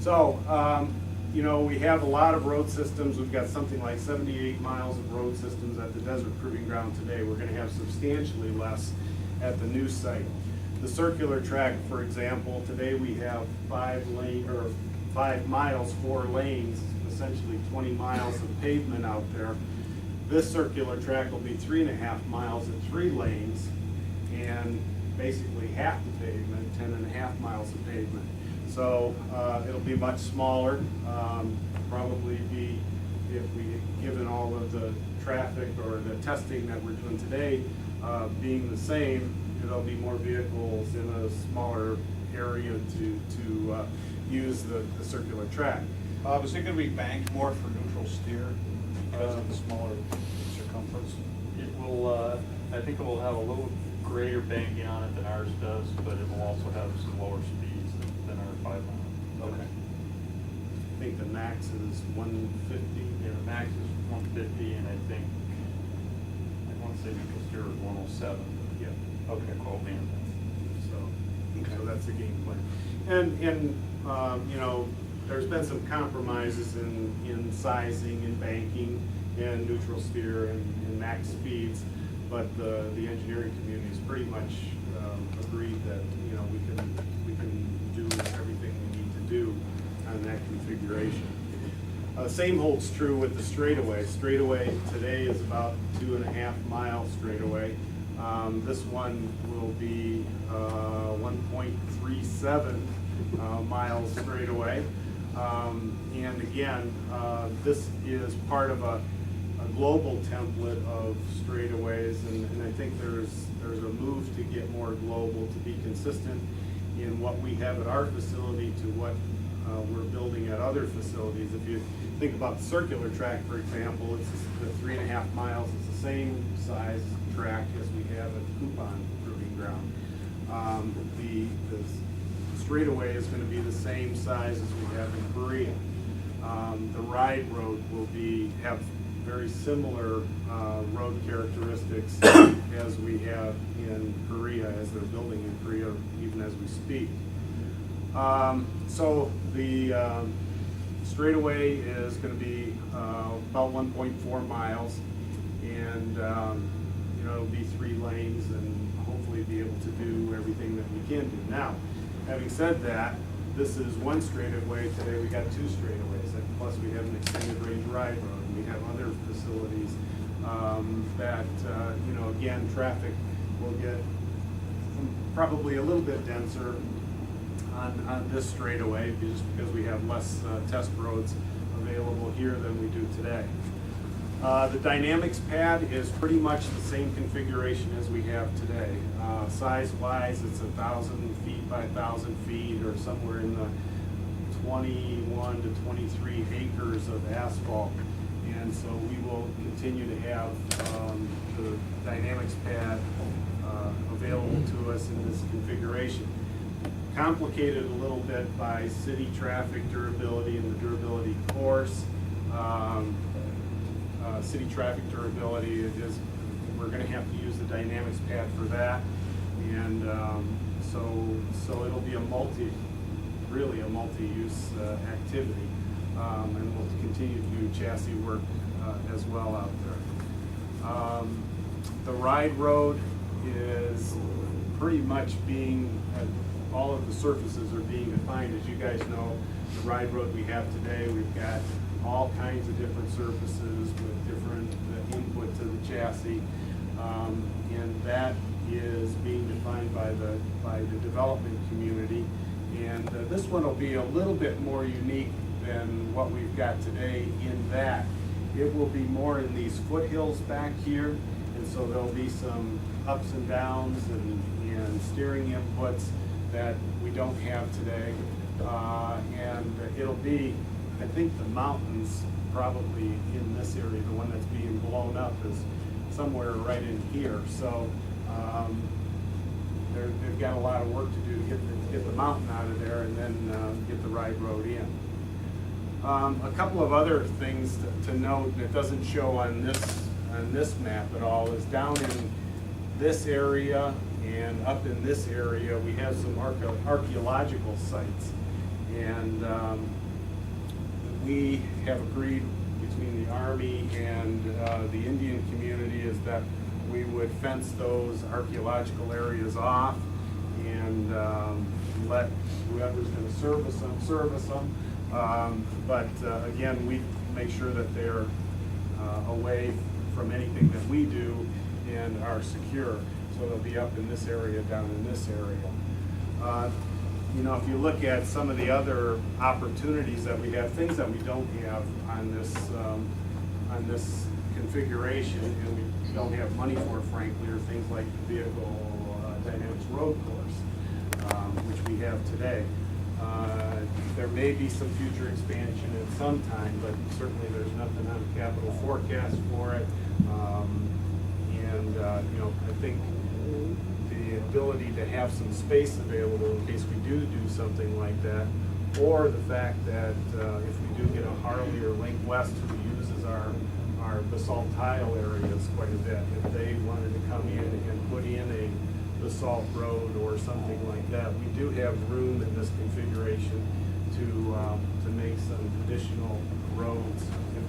So, you know, we have a lot of road systems. We've got something like 78 miles of road systems at the Desert Proving Ground today. We're going to have substantially less at the new site. The circular track, for example, today we have 5 miles, 4 lanes, essentially 20 miles of pavement out there. This circular track will be 3.5 miles at 3 lanes, and basically half the pavement, 10.5 miles of pavement. So it'll be much smaller, probably be, if we, given all of the traffic or the testing that we're doing today, being the same, there'll be more vehicles in a smaller area to use the circular track. Is it going to be banked more for neutral steer because of the smaller circumference? It will, I think it will have a little greater banking on it than ours does, but it will also have some lower speeds than our 5 mile. Okay. I think the max is 150. Yeah, the max is 150, and I think, I want to say neutral steer is 107. Yeah. Okay, quote me on that. So that's the game plan. And you know, there's been some compromises in sizing and banking and neutral steer and max speeds, but the engineering community has pretty much agreed that, you know, we can do everything we need to do on that configuration. Same holds true with the straightaway. Straightaway today is about 2.5 miles straightaway. This one will be 1.37 miles straightaway. And again, this is part of a global template of straightaways, and I think there's a move to get more global, to be consistent in what we have at our facility to what we're building at other facilities. If you think about the circular track, for example, it's the 3.5 miles. It's the same size track as we have at the Coupon Proving Ground. The straightaway is going to be the same size as we have in Korea. The ride road will have very similar road characteristics as we have in Korea, as they're building in Korea, even as we speak. So the straightaway is going to be about 1.4 miles, and you know, it'll be 3 lanes, and hopefully be able to do everything that we can do. Now, having said that, this is one straightaway. Today we got 2 straightaways, and plus we have an extended range ride road, and we have other facilities that you know, again, traffic will get probably a little bit denser on this straightaway, just because we have less test roads available here than we do today. The dynamics pad is pretty much the same configuration as we have today. Size-wise, it's 1,000 feet by 1,000 feet, or somewhere in the 21 to 23 acres of asphalt. And so we will continue to have the dynamics pad available to us in this configuration. Complicated a little bit by city traffic durability and the durability course. City traffic durability is, we're going to have to use the dynamics pad for that, and so it'll be really a multi-use activity, and we'll continue to do chassis work as well out there. The ride road is pretty much all of the surfaces are being defined. As you guys know, the ride road we have today, we've got all kinds of different surfaces with different input to the chassis, and that is being defined by the development community. And this one will be a little bit more unique than what we've got today, in that it will be more in these foothills back here, and so there'll be some ups and downs and steering inputs that we don't have today, and it'll be, I think the mountains probably in this area, the one that's being blown up is somewhere right in here. So they've got a lot of work to do to get the mountain out of there, and then get the ride road in. A couple of other things to note that doesn't show on this map at all is down in this area and up in this area we have some archaeological sites. And we have agreed between the Army and the Indian community is that we would fence those archaeological areas off and let whoever's going to service them. But again, we make sure that they're away from anything that we do and are secure. So they'll be up in this area, down in this area. You know, if you look at some of the other opportunities that we have, things that we don't have on this configuration, and we don't have money for, frankly, are things like the vehicle dynamics road course, which we have today. There may be some future expansion at some time, but certainly there's nothing on the capital forecast for it. You know, I think the ability to have some space available in case we do something like that, or the fact that if we do get a Harley or Link West who uses our basalt tile areas quite a bit, if they wanted to come in and put in a basalt road or something like that, we do have room in this configuration to make some additional roads in